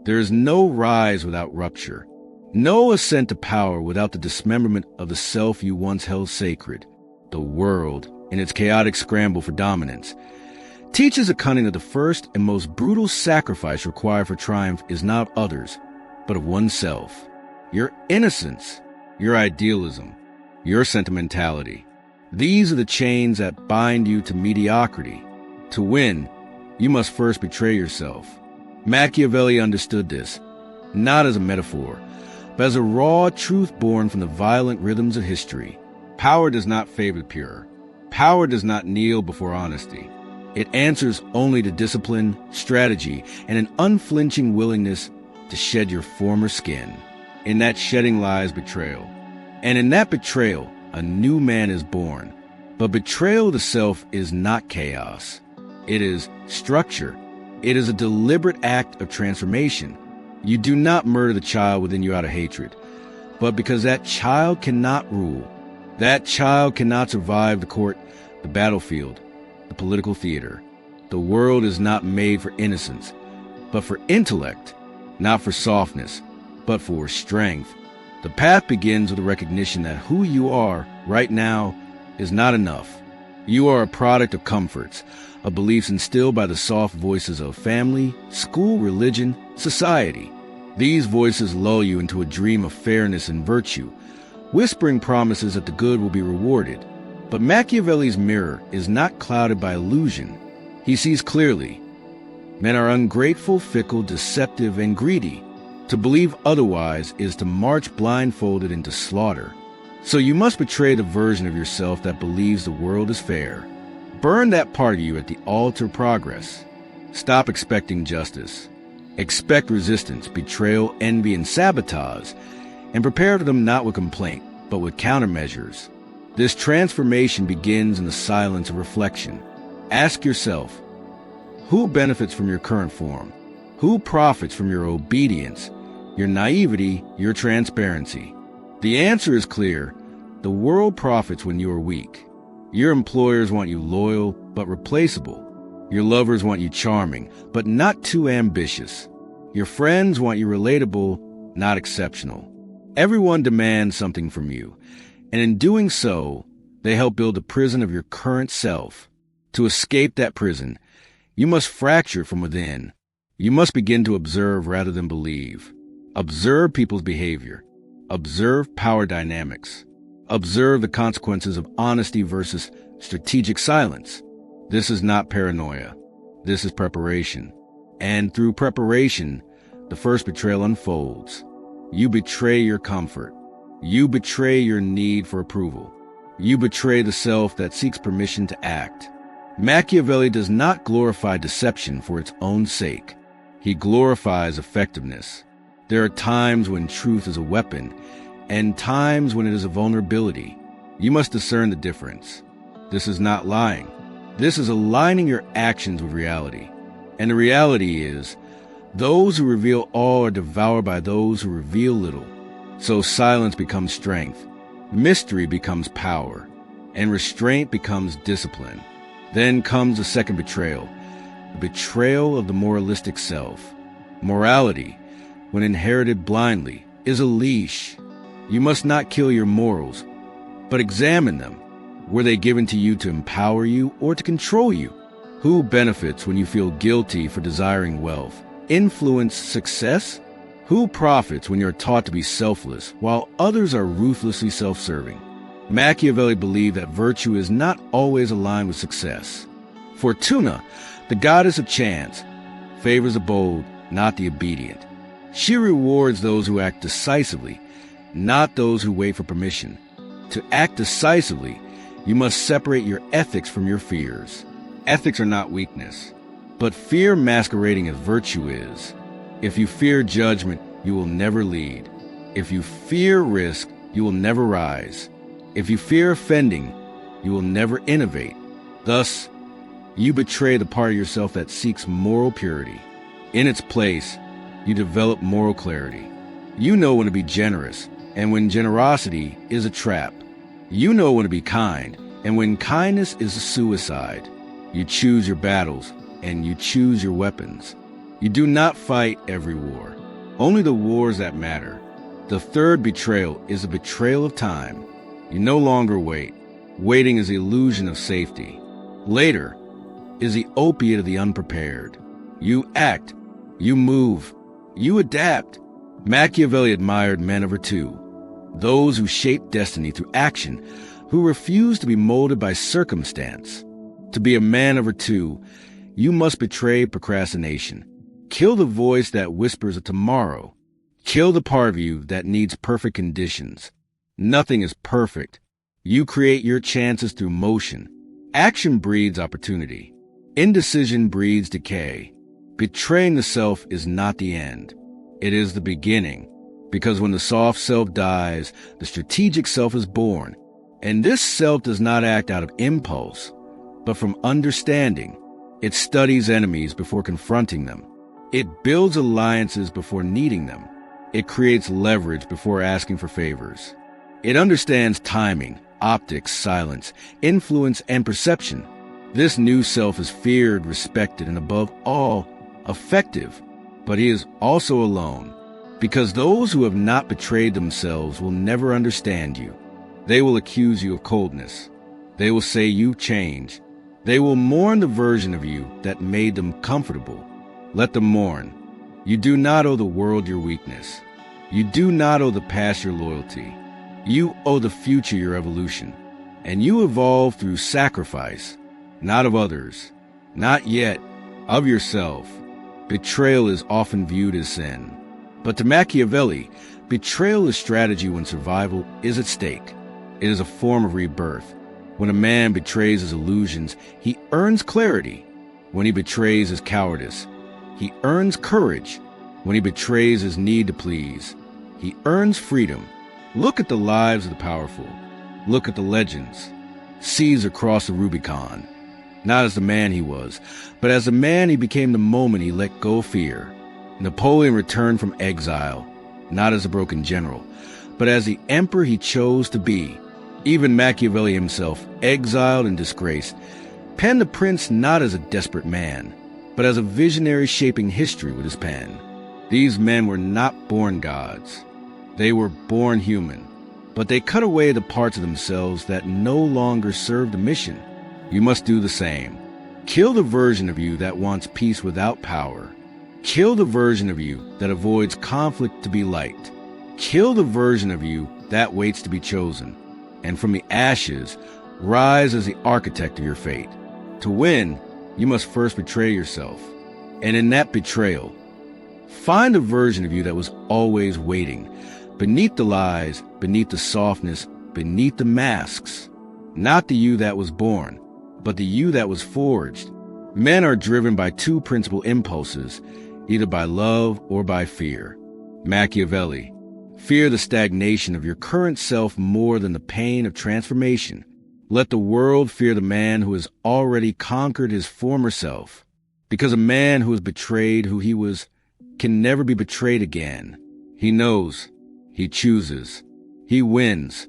There is no rise without rupture, no ascent to power without the dismemberment of the self you once held sacred. The world, in its chaotic scramble for dominance, teaches a cunning that the first and most brutal sacrifice required for triumph is not of others, but of oneself. Your innocence, your idealism, your sentimentality. These are the chains that bind you to mediocrity. To win, you must first betray yourself. Machiavelli understood this, not as a metaphor, but as a raw truth born from the violent rhythms of history. Power does not favor the pure. Power does not kneel before honesty. It answers only to discipline, strategy, and an unflinching willingness to shed your former skin. In that shedding lies betrayal. And in that betrayal, a new man is born. But betrayal of the self is not chaos. It is structure. It is a deliberate act of transformation. You do not murder the child within you out of hatred, but because that child cannot rule. That child cannot survive the court, the battlefield, the political theater. The world is not made for innocence, but for intellect, not for softness, but for strength. The path begins with the recognition that who you are right now is not enough. You are a product of comforts, of beliefs instilled by the soft voices of family, school, religion, society. These voices lull you into a dream of fairness and virtue, whispering promises that the good will be rewarded. But Machiavelli's mirror is not clouded by illusion. He sees clearly. Men are ungrateful, fickle, deceptive, and greedy. To believe otherwise is to march blindfolded into slaughter. So you must betray the version of yourself that believes the world is fair. Burn that part of you at the altar of progress. Stop expecting justice. Expect resistance, betrayal, envy, and sabotage, and prepare for them not with complaint, but with countermeasures. This transformation begins in the silence of reflection. Ask yourself, who benefits from your current form? Who profits from your obedience, your naivety, your transparency? The answer is clear. The world profits when you are weak. Your employers want you loyal, but replaceable. Your lovers want you charming, but not too ambitious. Your friends want you relatable, not exceptional. Everyone demands something from you, and in doing so, they help build the prison of your current self. To escape that prison, you must fracture from within. You must begin to observe rather than believe. Observe people's behavior. Observe power dynamics. Observe the consequences of honesty versus strategic silence. This is not paranoia. This is preparation. And through preparation, the first betrayal unfolds. You betray your comfort. You betray your need for approval. You betray the self that seeks permission to act. Machiavelli does not glorify deception for its own sake. He glorifies effectiveness. There are times when truth is a weapon, and times when it is a vulnerability. You must discern the difference. This is not lying. This is aligning your actions with reality. And the reality is, those who reveal all are devoured by those who reveal little. So silence becomes strength, mystery becomes power, and restraint becomes discipline. Then comes the second betrayal, the betrayal of the moralistic self. Morality, when inherited blindly, is a leash. You must not kill your morals, but examine them. Were they given to you to empower you or to control you? Who benefits when you feel guilty for desiring wealth? Influence, success? Who profits when you're taught to be selfless while others are ruthlessly self-serving? Machiavelli believed that virtue is not always aligned with success. Fortuna, the goddess of chance, favors the bold, not the obedient. She rewards those who act decisively, not those who wait for permission. To act decisively, you must separate your ethics from your fears. Ethics are not weakness, but fear masquerading as virtue is. If you fear judgment, you will never lead. If you fear risk, you will never rise. If you fear offending, you will never innovate. Thus, you betray the part of yourself that seeks moral purity. In its place, you develop moral clarity. You know when to be generous, and when generosity is a trap. You know when to be kind, and when kindness is a suicide. You choose your battles, and you choose your weapons. You do not fight every war, only the wars that matter. The third betrayal is a betrayal of time. You no longer wait. Waiting is the illusion of safety. Later is the opiate of the unprepared. You act, you move, you adapt. Machiavelli admired men of virtue, those who shape destiny through action, who refuse to be molded by circumstance. To be a man of virtue, you must betray procrastination. Kill the voice that whispers of tomorrow. Kill the part of you that needs perfect conditions. Nothing is perfect. You create your chances through motion. Action breeds opportunity. Indecision breeds decay. Betraying the self is not the end. It is the beginning. Because when the soft self dies, the strategic self is born. And this self does not act out of impulse, but from understanding. It studies enemies before confronting them. It builds alliances before needing them. It creates leverage before asking for favors. It understands timing, optics, silence, influence, and perception. This new self is feared, respected, and above all, effective. But he is also alone, because those who have not betrayed themselves will never understand you. They will accuse you of coldness. They will say you've changed. They will mourn the version of you that made them comfortable. Let them mourn. You do not owe the world your weakness. You do not owe the past your loyalty. You owe the future your evolution. And you evolve through sacrifice, not of others, not yet, of yourself. Betrayal is often viewed as sin. But to Machiavelli, betrayal is strategy when survival is at stake. It is a form of rebirth. When a man betrays his illusions, he earns clarity. When he betrays his cowardice, he earns courage. When he betrays his need to please, he earns freedom. Look at the lives of the powerful. Look at the legends. Caesar crossed the Rubicon, not as the man he was, but as the man he became the moment he let go of fear. Napoleon returned from exile, not as a broken general, but as the emperor he chose to be. Even Machiavelli himself, exiled and disgraced, penned The Prince not as a desperate man, but as a visionary shaping history with his pen. These men were not born gods. They were born human, but they cut away the parts of themselves that no longer served the mission. You must do the same. Kill the version of you that wants peace without power. Kill the version of you that avoids conflict to be liked. Kill the version of you that waits to be chosen. And from the ashes, rise as the architect of your fate. To win, you must first betray yourself. And in that betrayal, find the version of you that was always waiting, beneath the lies, beneath the softness, beneath the masks. Not the you that was born, but the you that was forged. Men are driven by two principal impulses, either by love or by fear. Machiavelli. Fear the stagnation of your current self more than the pain of transformation. Let the world fear the man who has already conquered his former self. Because a man who has betrayed who he was can never be betrayed again. He knows. He chooses. He wins.